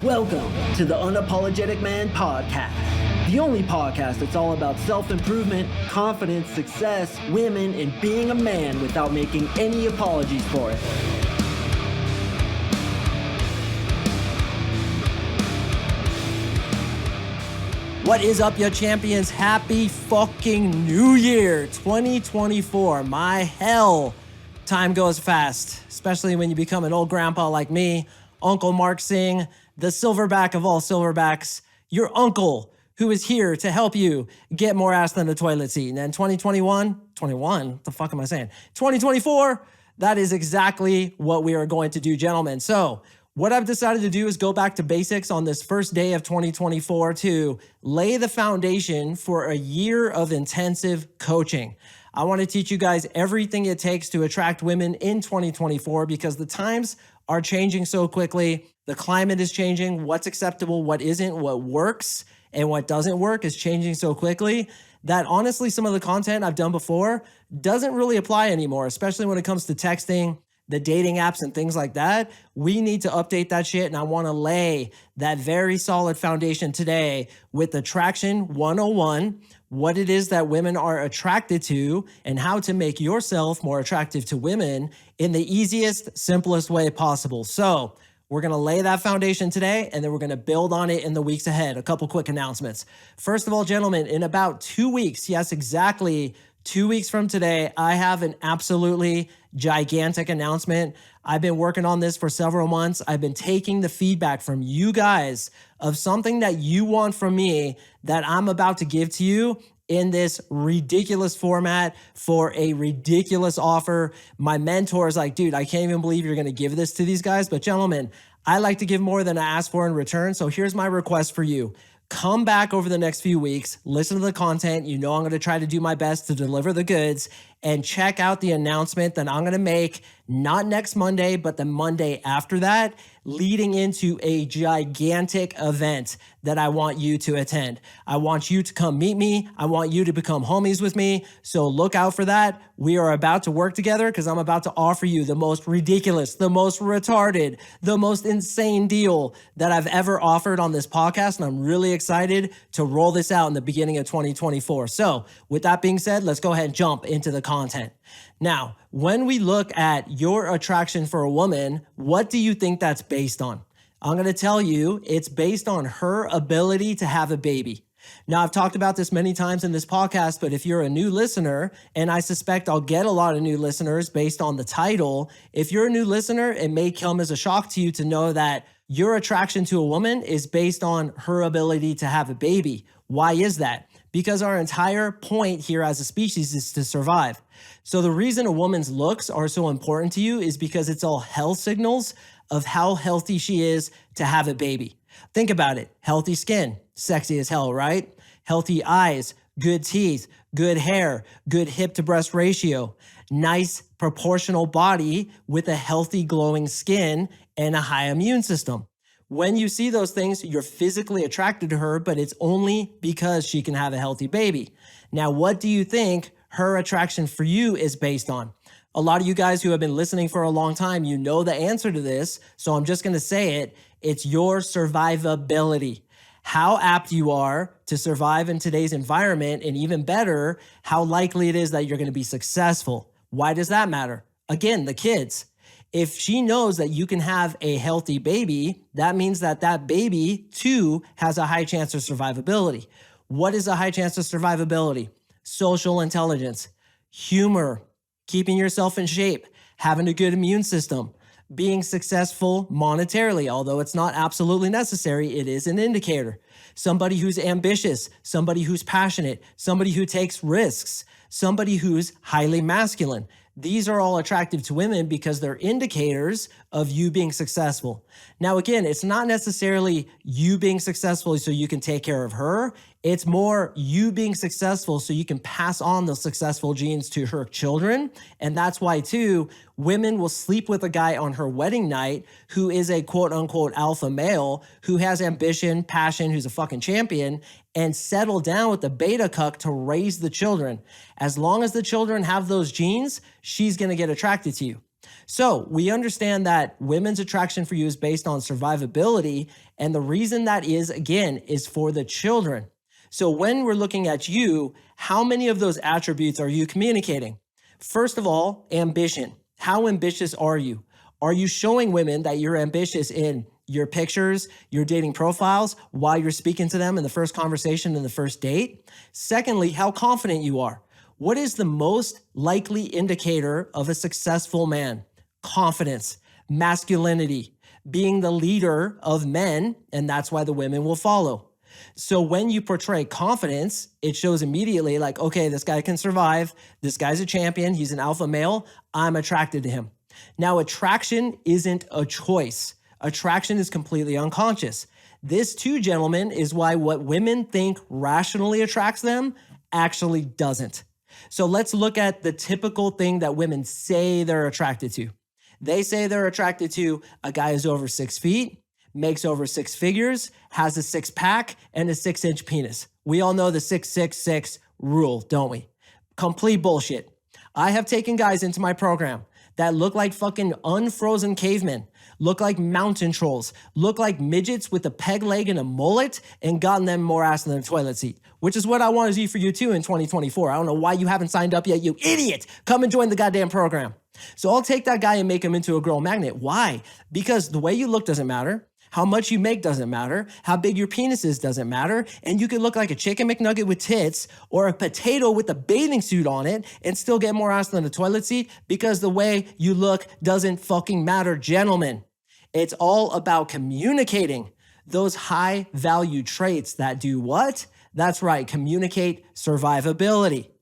Welcome to the Unapologetic Man Podcast, the only podcast that's all about self-improvement, confidence, success, women, and being a man without making any apologies for it. What is up, yo champions? Happy fucking New Year 2024. My hell, time goes fast, especially when you become an old grandpa like me, Uncle MarkSing, the silverback of all silverbacks, your uncle who is here to help you get more ass than a toilet seat. And then 2021, what the fuck am I saying? 2024, that is exactly what we are going to do, gentlemen. So what I've decided to do is go back to basics on this first day of 2024 to lay the foundation for a year of intensive coaching. I want to teach you guys everything it takes to attract women in 2024 because the times are changing so quickly. The climate is changing. What's acceptable, what isn't, what works, and what doesn't work is changing so quickly that honestly, some of the content I've done before doesn't really apply anymore, especially when it comes to texting, the dating apps and things like that. We need to update that shit. And I want to lay that very solid foundation today with Attraction 101, what it is that women are attracted to and how to make yourself more attractive to women in the easiest, simplest way possible. So we're going to lay that foundation today, and then we're going to build on it in the weeks ahead. A couple quick announcements. First of all, gentlemen, in about 2 weeks, yes, exactly 2 weeks from today, I have an absolutely gigantic announcement. I've been working on this for several months. I've been taking the feedback from you guys of something that you want from me that I'm about to give to you in this ridiculous format for a ridiculous offer. My mentor is like, dude, I can't even believe you're going to give this to these guys. But gentlemen, I like to give more than I ask for in return. So here's my request for you. Come back over the next few weeks, listen to the content. You know I'm going to try to do my best to deliver the goods, and check out the announcement that I'm going to make, not next Monday, but the Monday after that, leading into a gigantic event that I want you to attend. I want you to come meet me. I want you to become homies with me. So look out for that. We are about to work together because I'm about to offer you the most ridiculous, the most retarded, the most insane deal that I've ever offered on this podcast. And I'm really excited to roll this out in the beginning of 2024. So with that being said, let's go ahead and jump into the content. Now, when we look at your attraction for a woman, what do you think that's based on? I'm going to tell you it's based on her ability to have a baby. Now, I've talked about this many times in this podcast, but if you're a new listener, and I suspect I'll get a lot of new listeners based on the title, if you're a new listener, it may come as a shock to you to know that your attraction to a woman is based on her ability to have a baby. Why is that? Because our entire point here as a species is to survive. So the reason a woman's looks are so important to you is because it's all health signals of how healthy she is to have a baby. Think about it. Healthy skin, sexy as hell, right? Healthy eyes, good teeth, good hair, good hip to breast ratio, nice proportional body with a healthy glowing skin and a high immune system. When you see those things, you're physically attracted to her, but it's only because she can have a healthy baby. Now, what do you think her attraction for you is based on? A lot of you guys who have been listening for a long time, you know the answer to this, so I'm just going to say it. It's your survivability. How apt you are to survive in today's environment, and even better, how likely it is that you're going to be successful. Why does that matter? Again, the kids. If she knows that you can have a healthy baby, that means that that baby too has a high chance of survivability. What is a high chance of survivability? Social intelligence, humor, keeping yourself in shape, having a good immune system, being successful monetarily, although it's not absolutely necessary, it is an indicator. Somebody who's ambitious, somebody who's passionate, somebody who takes risks, somebody who's highly masculine. These are all attractive to women because they're indicators of you being successful. Now, again, it's not necessarily you being successful so you can take care of her. It's more you being successful so you can pass on those successful genes to her children. And that's why, too, women will sleep with a guy on her wedding night who is a quote unquote alpha male, who has ambition, passion, who's a fucking champion, and settle down with the beta cuck to raise the children. As long as the children have those genes, she's going to get attracted to you. So we understand that women's attraction for you is based on survivability. And the reason that is, again, is for the children. So when we're looking at you, how many of those attributes are you communicating? First of all, ambition. How ambitious are you? Are you showing women that you're ambitious in your pictures, your dating profiles, while you're speaking to them in the first conversation, in the first date? Secondly, how confident you are. What is the most likely indicator of a successful man? Confidence, masculinity, being the leader of men, and that's why the women will follow. So when you portray confidence, it shows immediately like, okay, this guy can survive. This guy's a champion. He's an alpha male. I'm attracted to him. Now, attraction isn't a choice. Attraction is completely unconscious. This too, gentlemen, is why what women think rationally attracts them actually doesn't. So let's look at the typical thing that women say they're attracted to. They say they're attracted to a guy who's over 6 feet, makes over 6 figures, has a 6-pack, and a 6-inch penis. We all know the 666 rule, don't we? Complete bullshit. I have taken guys into my program that look like fucking unfrozen cavemen, look like mountain trolls, look like midgets with a peg leg and a mullet, and gotten them more ass than a toilet seat, which is what I want to do for you too in 2024. I don't know why you haven't signed up yet, you idiot. Come and join the goddamn program. So I'll take that guy and make him into a girl magnet. Why? Because the way you look doesn't matter. How much you make doesn't matter. How big your penis is doesn't matter. And you could look like a chicken McNugget with tits or a potato with a bathing suit on it and still get more ass than a toilet seat because the way you look doesn't fucking matter, gentlemen. It's all about communicating those high value traits that do what? That's right, communicate survivability.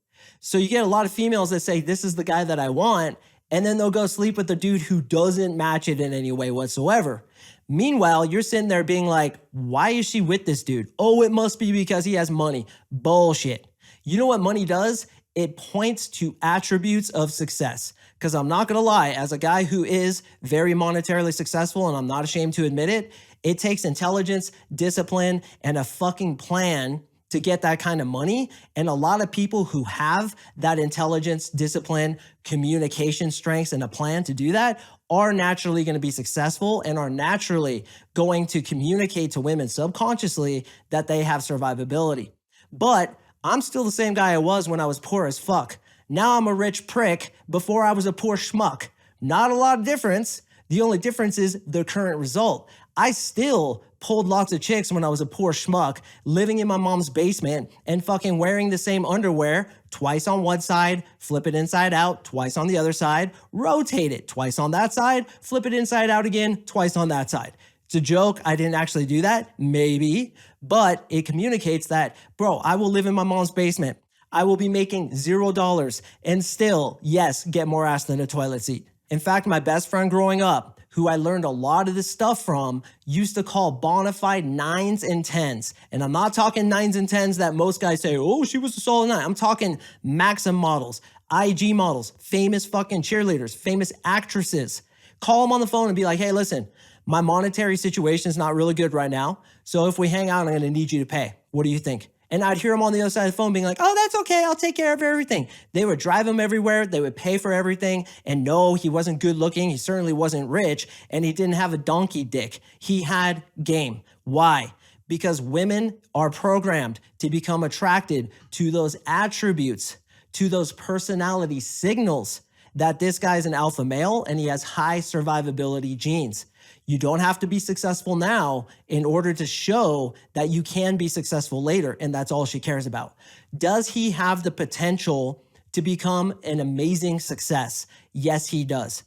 So you get a lot of females that say, this is the guy that I want, and then they'll go sleep with the dude who doesn't match it in any way whatsoever. Meanwhile, you're sitting there being like, why is she with this dude? Oh, it must be because he has money. Bullshit. You know what money does? It points to attributes of success. Because I'm not going to lie, as a guy who is very monetarily successful, and I'm not ashamed to admit it, it takes intelligence, discipline, and a fucking plan to get that kind of money. And a lot of people who have that intelligence, discipline, communication strengths, and a plan to do that are naturally going to be successful and are naturally going to communicate to women subconsciously that they have survivability. But I'm still the same guy I was when I was poor as fuck. Now I'm a rich prick. Before I was a poor schmuck. Not a lot of difference. The only difference is the current result. I still pulled lots of chicks when I was a poor schmuck, living in my mom's basement and fucking wearing the same underwear twice on one side, flip it inside out, twice on the other side, rotate it twice on that side, flip it inside out again, twice on that side. It's a joke. I didn't actually do that. Maybe. But it communicates that, bro, I will live in my mom's basement. I will be making $0 and still, yes, get more ass than a toilet seat. In fact, my best friend growing up, who I learned a lot of this stuff from, used to call bona fide 9s and 10s. And I'm not talking 9s and 10s that most guys say, oh, she was a solid 9. I'm talking Maxim models, IG models, famous fucking cheerleaders, famous actresses. Call them on the phone and be like, hey, listen, my monetary situation is not really good right now. So if we hang out, I'm going to need you to pay. What do you think? And I'd hear him on the other side of the phone being like, oh, that's okay. I'll take care of everything. They would drive him everywhere. They would pay for everything. And no, he wasn't good looking. He certainly wasn't rich. And he didn't have a donkey dick. He had game. Why? Because women are programmed to become attracted to those attributes, to those personality signals that this guy's an alpha male and he has high survivability genes. You don't have to be successful now in order to show that you can be successful later, and that's all she cares about. Does he have the potential to become an amazing success? Yes, he does.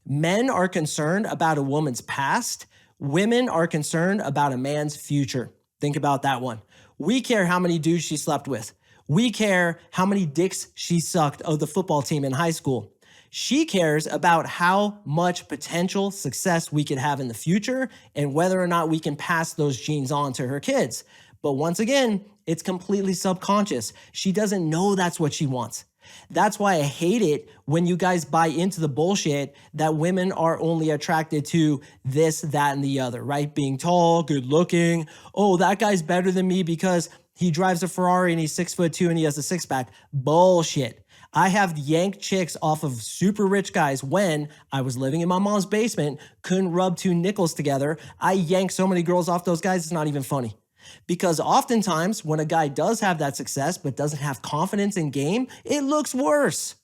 Men are concerned about a woman's past. Women are concerned about a man's future. Think about that one. We care how many dudes she slept with. We care how many dicks she sucked of the football team in high school. She cares about how much potential success we could have in the future and whether or not we can pass those genes on to her kids. But once again, it's completely subconscious. She doesn't know that's what she wants. That's why I hate it when you guys buy into the bullshit that women are only attracted to this, that, and the other, right? Being tall, good looking. Oh, that guy's better than me because he drives a Ferrari and he's 6'2" and he has a 6-pack. Bullshit. I have yanked chicks off of super rich guys when I was living in my mom's basement, couldn't rub two nickels together. I yanked so many girls off those guys, it's not even funny. Because oftentimes when a guy does have that success but doesn't have confidence in game, it looks worse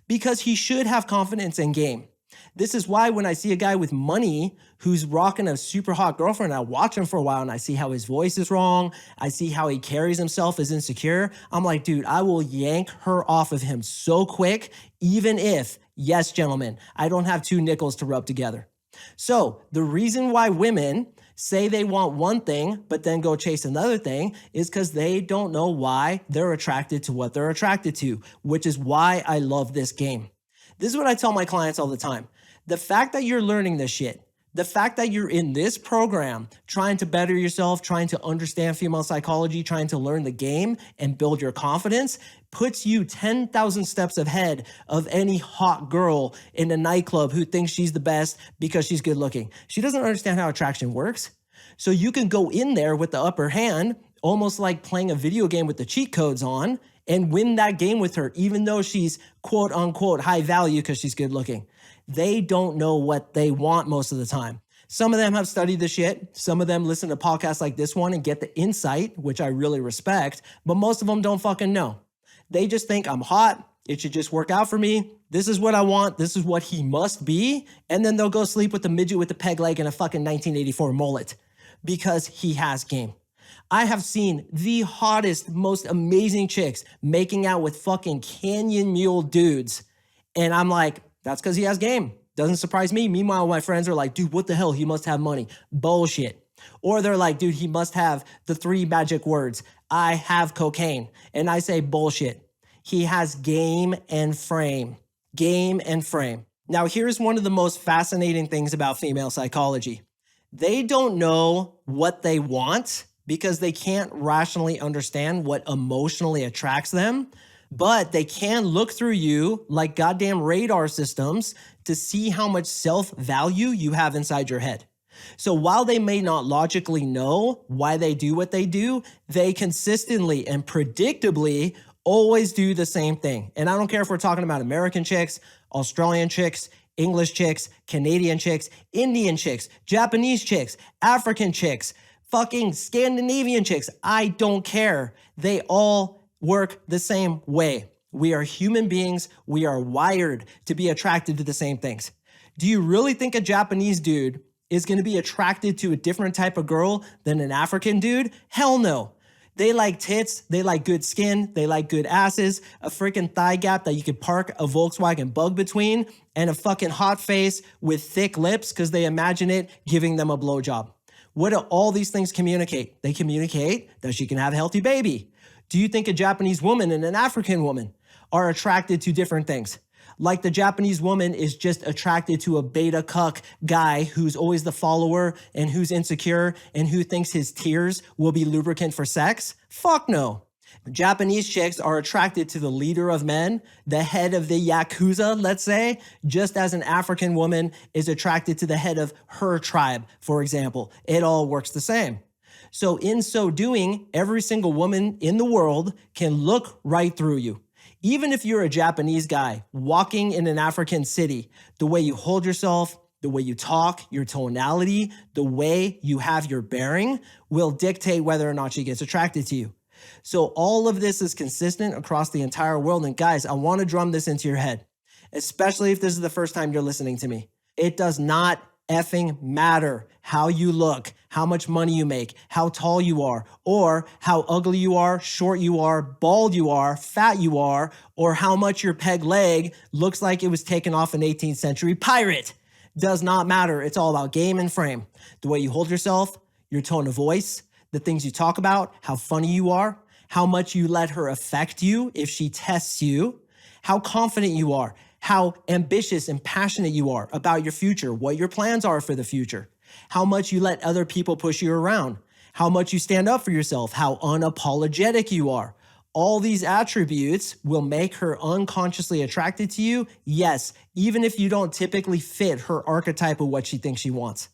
because he should have confidence in game. This is why when I see a guy with money who's rocking a super hot girlfriend, I watch him for a while and I see how his voice is wrong. I see how he carries himself as insecure. I'm like, dude, I will yank her off of him so quick, even if, yes, gentlemen, I don't have two nickels to rub together. So the reason why women say they want one thing, but then go chase another thing is because they don't know why they're attracted to what they're attracted to, which is why I love this game. This is what I tell my clients all the time. The fact that you're learning this shit, the fact that you're in this program, trying to better yourself, trying to understand female psychology, trying to learn the game and build your confidence, puts you 10,000 steps ahead of any hot girl in a nightclub who thinks she's the best because she's good looking. She doesn't understand how attraction works. So you can go in there with the upper hand, almost like playing a video game with the cheat codes on, and win that game with her, even though she's quote unquote high value because she's good looking. They don't know what they want most of the time. Some of them have studied the shit. Some of them listen to podcasts like this one and get the insight, which I really respect, but most of them don't fucking know. They just think I'm hot. It should just work out for me. This is what I want. This is what he must be. And then they'll go sleep with the midget with the peg leg and a fucking 1984 mullet because he has game. I have seen the hottest, most amazing chicks making out with fucking canyon mule dudes. And I'm like, that's because he has game. Doesn't surprise me. Meanwhile, my friends are like, dude, what the hell? He must have money. Bullshit. Or they're like, dude, he must have the 3 magic words. I have cocaine. And I say, bullshit. He has game and frame. Game and frame. Now, here's one of the most fascinating things about female psychology. They don't know what they want because they can't rationally understand what emotionally attracts them, but they can look through you like goddamn radar systems to see how much self-value you have inside your head. So while they may not logically know why they do what they do, they consistently and predictably always do the same thing. And I don't care if we're talking about American chicks, Australian chicks, English chicks, Canadian chicks, Indian chicks, Japanese chicks, African chicks, fucking Scandinavian chicks. I don't care. They all work the same way. We are human beings. We are wired to be attracted to the same things. Do you really think a Japanese dude is going to be attracted to a different type of girl than an African dude? Hell no. They like tits, they like good skin, they like good asses, a freaking thigh gap that you could park a Volkswagen Bug between, and a fucking hot face with thick lips because they imagine it giving them a blowjob. What do all these things communicate? They communicate that she can have a healthy baby. Do you think a Japanese woman and an African woman are attracted to different things? Like the Japanese woman is just attracted to a beta cuck guy who's always the follower and who's insecure and who thinks his tears will be lubricant for sex? Fuck no. Japanese chicks are attracted to the leader of men, the head of the Yakuza, let's say, just as an African woman is attracted to the head of her tribe, for example. It all works the same. So in so doing, every single woman in the world can look right through you. Even if you're a Japanese guy walking in an African city, the way you hold yourself, the way you talk, your tonality, the way you have your bearing will dictate whether or not she gets attracted to you. So all of this is consistent across the entire world. And guys, I want to drum this into your head, especially if this is the first time you're listening to me. It does not effing matter how you look, how much money you make, how tall you are, or how ugly you are, short you are, bald you are, fat you are, or how much your peg leg looks like it was taken off an 18th century pirate. Does not matter. It's all about game and frame. The way you hold yourself, your tone of voice, the things you talk about, how funny you are, how much you let her affect you if she tests you, how confident you are, how ambitious and passionate you are about your future, what your plans are for the future, how much you let other people push you around, how much you stand up for yourself, how unapologetic you are. All these attributes will make her unconsciously attracted to you, yes, even if you don't typically fit her archetype of what she thinks she wants.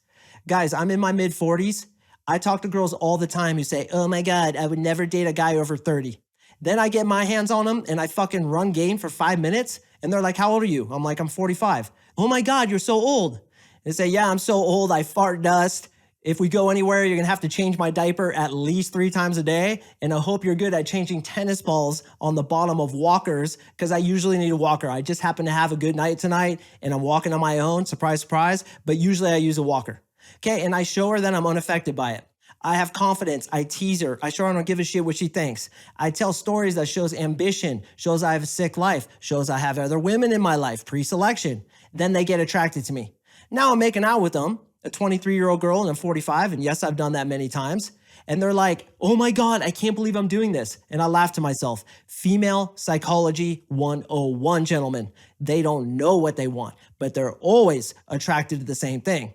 Guys, I'm in my mid-40s. I talk to girls all the time who say, oh my God, I would never date a guy over 30. Then I get my hands on them and I fucking run game for 5 minutes. And they're like, how old are you? I'm like, I'm 45. Oh my God, you're so old. They say, yeah, I'm so old. I fart dust. If we go anywhere, you're gonna have to change my diaper at least 3 times a day. And I hope you're good at changing tennis balls on the bottom of walkers, because I usually need a walker. I just happen to have a good night tonight and I'm walking on my own, surprise, surprise, but usually I use a walker. Okay, and I show her that I'm unaffected by it. I have confidence. I tease her. I show her I don't give a shit what she thinks. I tell stories that shows ambition, shows I have a sick life, shows I have other women in my life, pre-selection. Then they get attracted to me. Now I'm making out with them, a 23-year-old girl, and I'm 45, and yes, I've done that many times. And they're like, oh my God, I can't believe I'm doing this. And I laugh to myself. Female psychology 101, gentlemen. They don't know what they want, but they're always attracted to the same thing.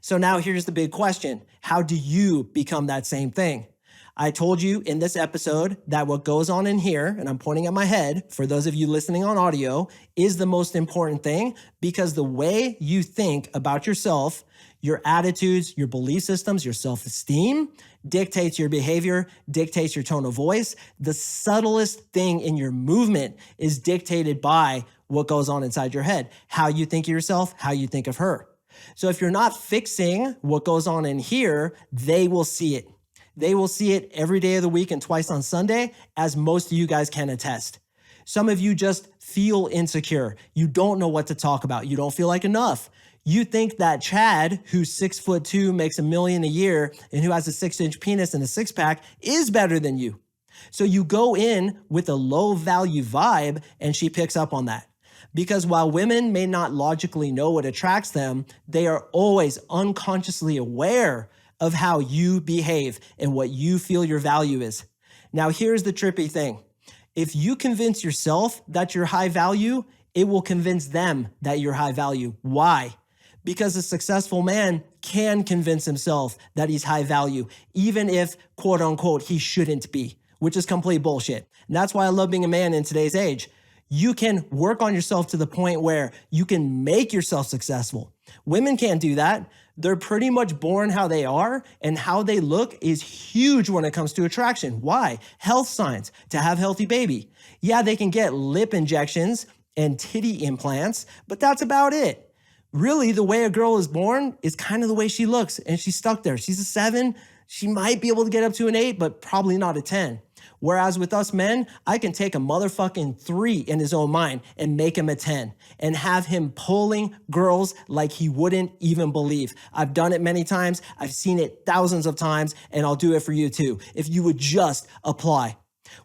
So now here's the big question. How do you become that same thing? I told you in this episode that what goes on in here, and I'm pointing at my head for those of you listening on audio, is the most important thing, because the way you think about yourself, your attitudes, your belief systems, your self-esteem dictates your behavior, dictates your tone of voice. The subtlest thing in your movement is dictated by what goes on inside your head, how you think of yourself, how you think of her. So if you're not fixing what goes on in here, they will see it. They will see it every day of the week and twice on Sunday, as most of you guys can attest. Some of you just feel insecure. You don't know what to talk about. You don't feel like enough. You think that Chad, who's 6'2", makes $1 million a year, and who has a 6-inch penis and a six-pack, is better than you. So you go in with a low value vibe, and she picks up on that. Because while women may not logically know what attracts them, they are always unconsciously aware of how you behave and what you feel your value is. Now, here's the trippy thing. If you convince yourself that you're high value, it will convince them that you're high value. Why? Because a successful man can convince himself that he's high value, even if, quote unquote, he shouldn't be, which is complete bullshit. And that's why I love being a man in today's age. You can work on yourself to the point where you can make yourself successful. Women can't do that. They're pretty much born how they are, and how they look is huge when it comes to attraction. Why? Health signs, to have healthy baby. Yeah, they can get lip injections and titty implants, but that's about it. Really, the way a girl is born is kind of the way she looks, and she's stuck there. She's a 7. She might be able to get up to an 8, but probably not a 10. Whereas with us men, I can take a motherfucking 3 in his own mind and make him a 10 and have him pulling girls like he wouldn't even believe. I've done it many times. I've seen it thousands of times, and I'll do it for you too. If you would just apply.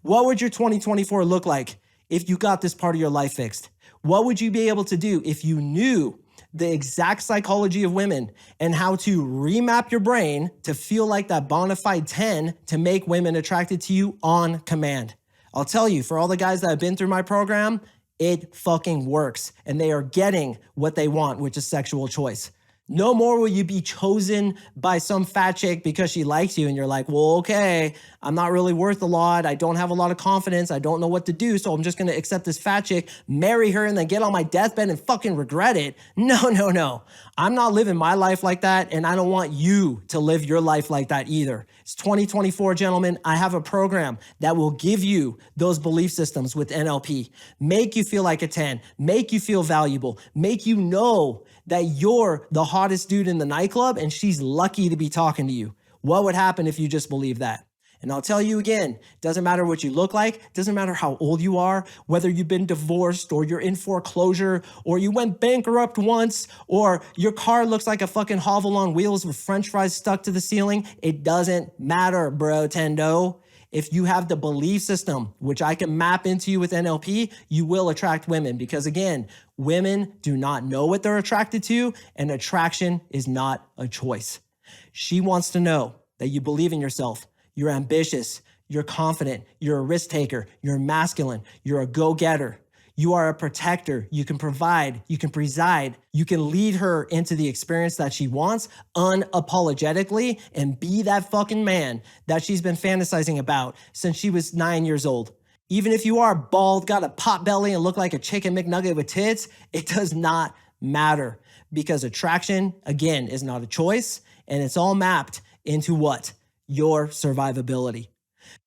What would your 2024 look like if you got this part of your life fixed? What would you be able to do if you knew the exact psychology of women and how to remap your brain to feel like that bona fide 10 to make women attracted to you on command? I'll tell you, for all the guys that have been through my program, it fucking works, and they are getting what they want, which is sexual choice. No more will you be chosen by some fat chick because she likes you and you're like, well, okay, I'm not really worth a lot. I don't have a lot of confidence. I don't know what to do. So I'm just going to accept this fat chick, marry her, and then get on my deathbed and fucking regret it. No. I'm not living my life like that. And I don't want you to live your life like that either. It's 2024, gentlemen. I have a program that will give you those belief systems with NLP, make you feel like a 10, make you feel valuable, make you know that you're the hottest dude in the nightclub and she's lucky to be talking to you. What would happen if you just believe that? And I'll tell you again, doesn't matter what you look like, doesn't matter how old you are, whether you've been divorced or you're in foreclosure or you went bankrupt once or your car looks like a fucking hovel on wheels with french fries stuck to the ceiling. It doesn't matter, bro, Tendo. If you have the belief system, which I can map into you with NLP, you will attract women because, again, women do not know what they're attracted to, and attraction is not a choice. She wants to know that you believe in yourself, you're ambitious, you're confident, you're a risk taker, you're masculine, you're a go-getter. You are a protector. You can provide, you can preside, you can lead her into the experience that she wants unapologetically and be that fucking man that she's been fantasizing about since she was 9 years old. Even if you are bald, got a pot belly, and look like a chicken McNugget with tits, it does not matter because attraction, again, is not a choice, and it's all mapped into what? Your survivability.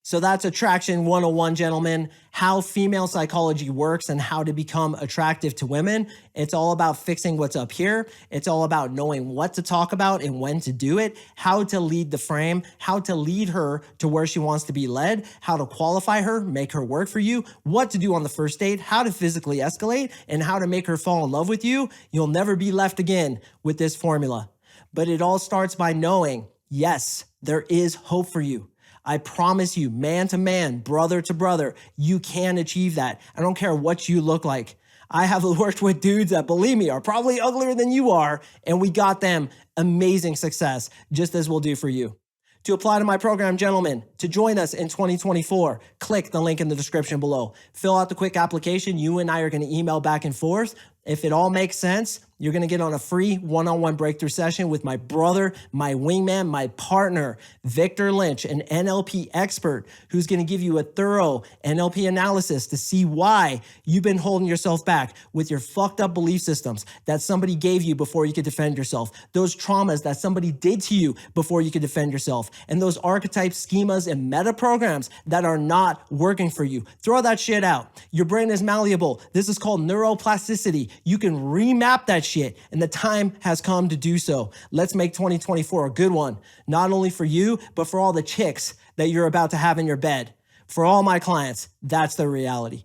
So that's Attraction 101, gentlemen, how female psychology works and how to become attractive to women. It's all about fixing what's up here. It's all about knowing what to talk about and when to do it, how to lead the frame, how to lead her to where she wants to be led, how to qualify her, make her work for you, what to do on the first date, how to physically escalate, and how to make her fall in love with you. You'll never be left again with this formula. But it all starts by knowing, yes, there is hope for you. I promise you, man to man, brother to brother, you can achieve that. I don't care what you look like. I have worked with dudes that, believe me, are probably uglier than you are, and we got them amazing success, just as we'll do for you. To apply to my program, gentlemen, to join us in 2024, click the link in the description below. Fill out the quick application. You and I are going to email back and forth. If it all makes sense, you're going to get on a free one-on-one breakthrough session with my brother, my wingman, my partner, Victor Lynch, an NLP expert who's going to give you a thorough NLP analysis to see why you've been holding yourself back with your fucked up belief systems that somebody gave you before you could defend yourself, those traumas that somebody did to you before you could defend yourself, and those archetypes, schemas, and meta programs that are not working for you. Throw that shit out. Your brain is malleable. This is called neuroplasticity. You can remap that shit, and the time has come to do so. Let's make 2024 a good one, not only for you, but for all the chicks that you're about to have in your bed. For all my clients, that's the reality.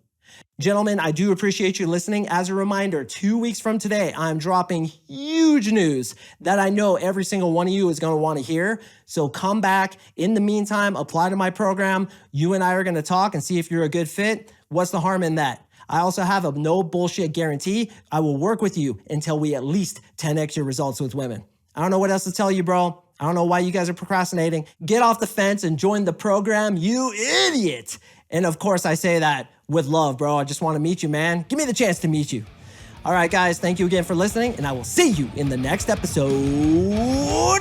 Gentlemen, I do appreciate you listening. As a reminder, 2 weeks from today, I'm dropping huge news that I know every single one of you is going to want to hear. So come back. In the meantime, apply to my program. You and I are going to talk and see if you're a good fit. What's the harm in that? I also have a no bullshit guarantee. I will work with you until we at least 10x your results with women. I don't know what else to tell you, bro. I don't know why you guys are procrastinating. Get off the fence and join the program, you idiot. And of course, I say that with love, bro. I just want to meet you, man. Give me the chance to meet you. All right, guys, thank you again for listening, and I will see you in the next episode.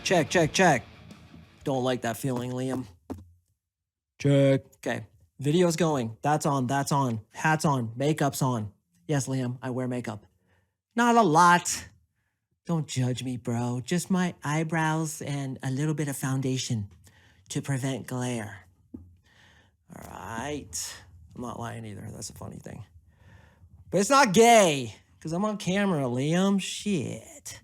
Check, check, check. Don't like that feeling, Liam. Check. Okay. Video's going. That's on. That's on. Hat's on. Makeup's on. Yes, Liam, I wear makeup. Not a lot. Don't judge me, bro. Just my eyebrows and a little bit of foundation to prevent glare. All right. I'm not lying either. That's a funny thing. But it's not gay because I'm on camera, Liam. Shit.